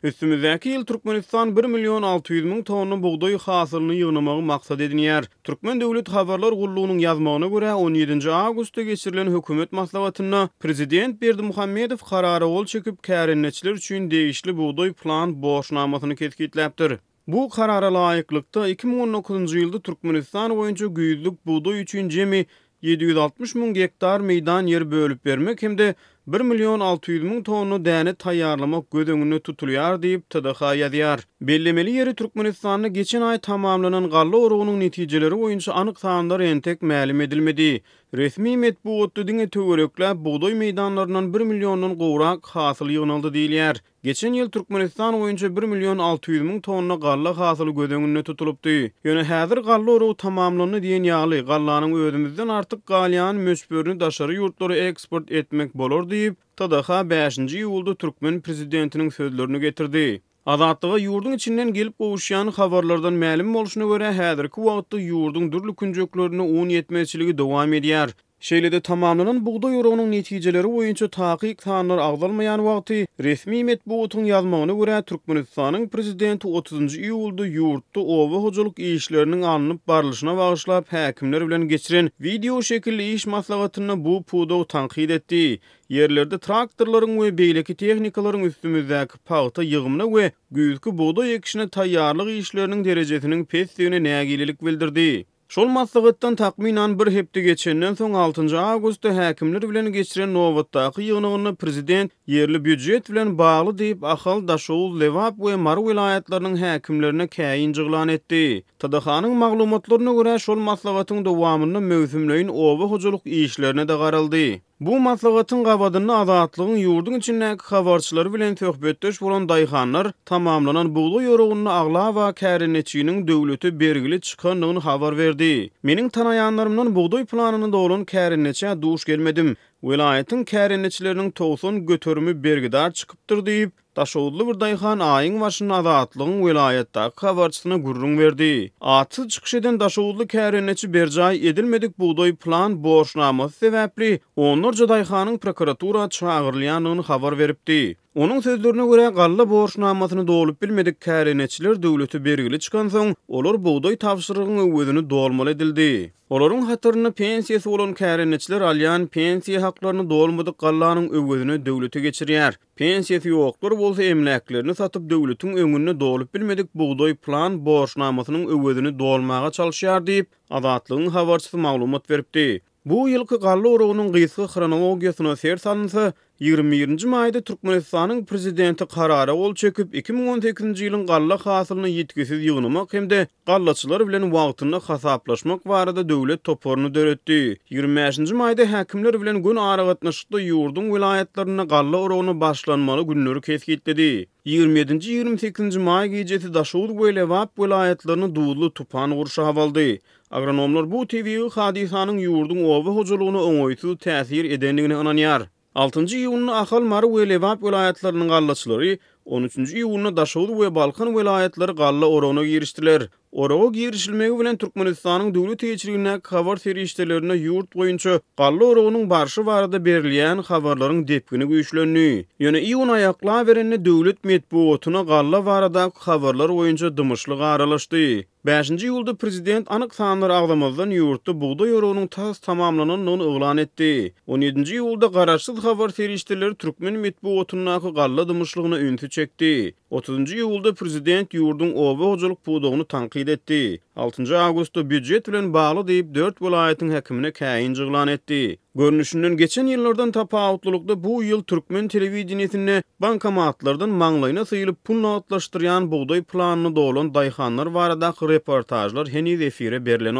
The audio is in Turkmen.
Üstümizdäki ýyl Türkmenistan 1.600.000 tonna buğday hasylyny ýygnamagy maksat edinýär. Türkmen Döwlet Habarlar Gullugynyň ýazmagyna görä 17 awgustda geçirilen hökümet maslahatyna prezident Berdimuhammedow karara gol çekip kärenneçiler üçin degişli buğday plan borçnamasyny kesgitläpdir. Bu karara laýyklykda 2019-njy ýylda Türkmenistan boýunça güýzlük buğday üçin jemi 760.000 hektar meýdan ýer bölüp bermek hemde 1.600.000 tonna däne taýýarlamak gödöňüne tutulýar diýip TDH ýazýar. Bellemeli ýeri Türkmenistanda geçen ay tamamlanan galla orugynyň netijeleri boýunça anyk sanlar entek mälim edilmedi. Resmi medpuatda diňe töwerekläp buğday meýdanlaryndan 1 milliondon gowrak hasyl ýygnaldy diýilýär. Geçen ýyl Türkmenistan boýunça 1.600.000 tonna galla hasyly gödöňüne tutulupdy. Ýöne häzir galla orugy tamamlandy diýen ýaly gallanyň özümizden artyk galýan möçberini daşary ýurtlara eksport etmek bolar diýip TDH 5-nji ýylda Türkmen prezidentiniň sözlerini getirdi. Azatlyga ýurdun içinden gelip gowuşýan habarlardan mälim bolşuna görä häzirki wagtda ýurdun dürli künjeklerine un ýetmezçiligi dowam edýär. Şeýlede tamamlanan buğday orugynyň netijeleri boýunça takyk sanlar agdalmaýan wagty resmi medpuatyň ýazmagyna görä Türkmenistanyň prezidenti 30-njy iýulda ýurtda owa hojalyk işleriniň alınıp barlyşyna bagyşlap häkimler bilen geçiren video şekilli iş maslahatyny bu puda tanqid etdi. Yerlerde traktorlaryň we beýleki tehnikalaryň üstümizdäki paýta ýygymyna we güýzki buğday ekişine taýýarlyk işleriniň derejesiniň pesdigine nägililik bildirdi. Şol maslahatdan takminan bir hepde geçenden soň 6-njy awgustda häkimler bilen geçiren nowatdaky ýygnygyny prezident yerli büdjet bilen bagly diýip Ahal, Daşow, Lewap we Mar vilayatlarynyň häkimlerine käýin jyglan etdi. TDH-nyň maglumatlaryna görä şol maslahatyň dowamyny möhümleýin owa hojalyk işlerine de garaldy. Bu maslahatyň gabadyny azatlygyň ýurdun içindäki habarçylar bilen töhbetdeş bolan daýhanlar tamamlanan buğday orugyny agla we kärenneçiniň döwleti bergili çykanyny habar berdi. Meniň tanaýanlarymdan buğday planyny dolan kärenneçe duş gelmedim. Vilayatyň kärenneçileriniň towsun götürümi bergidar çykypdyr diýip Daşowly bir daýhan aýyň başyna azatlygyň vilayatdaky habarçysyna gurrun berdi. Aty çykyş eden Daşowly kärenneçi berjay edilmedik buğday plan borçnamasy sebäpli onlarca daýhanyň prokuratura çağırylýanyny habar beripdi. Onun sözlerine göre galla borçnamasyny dolup bilmedik kärenneçiler döwleti bergili çıkan soň olar buğday tapşyrygyny özüni dolmaly edildi. Olaryň hatyryna pensiýasy bolan kärenneçiler alýan pensiýa haklaryny dolmadyk gallanyň özüni döwlete geçirýär. Pensiýasy ýoklar bolsa emlaklerini satyp döwletiň öňüne dolup bilmedik buğday plan borçnamasynyň özüni dolmaga çalışýar diýip Azatlygyň habarçysy maglumat beripdi. Bu ýylky galla orugynyň gysga kronologiýasyna ser salynsa 21-nji maýda Türkmenistanyň prezidenti karara gol çekip 2018-nji ýylyň galla hasylyny ýetkisiz ýygnamak hemde gallaçylar bilen wagtyny hasaplaşmak barada döwlet toporuny döretdi. 25-nji maýda häkimler bilen gün aragatnaşykda ýurdun vilayatlaryna galla orugyny başlanmaly günleri kesgitledi. 27-nji 28-nji maý gecesi Daşow we Lewap vilayatlaryny duýdly tupan gurşy hawaldy. Agronomlar bu tebii hadisanyň ýurdun owa hojalygyna oňoýsuz täsir edenligini ananýar. 6-njy iýulny Ahal, Mar we Lewap vilayatlarynyň gallaçylary 13-nji iýulny Daşow we Balkan vilayatlary galla orugyna girişdiler. Oruga girişilmegi bilen Türkmenistanyň döwlet teşrigine habar serişdelerine ýurt boýunça galla orugynyň barşy barada berilýän habarlaryň depgini güýçlendi. Ýöne iýun aýakla berende döwlet medpuatyna galla barada habarlar boýunça dymyşlyk aralaşdy. 5-nji ýylda prezident anyk sanlar agdamazdan ýurtda buğday orugynyň tas tamamlananyny oglan etdi. 17-nji ýylda garaşsyz habar serişdeleri Türkmen medpuatynyň galla dymyşlygyna ünsü çekdi. 30-njy ýylda prezident ýurdun owa hojalyk pudugyny tanqid etdi. 6-njy awgustda büdjet bilen bagly diýip 4 vilayatyň häkimine käýin jyglan etdi. Görnüşinden geçen ýyllardan tapawutlykda bu ýyl Türkmen telewizionyny bankomatlardan maňlaýyna syýylyp pul notlaşdyrýan buğday planyny dolan daýhanlar barada reportajlar heniz efire berilen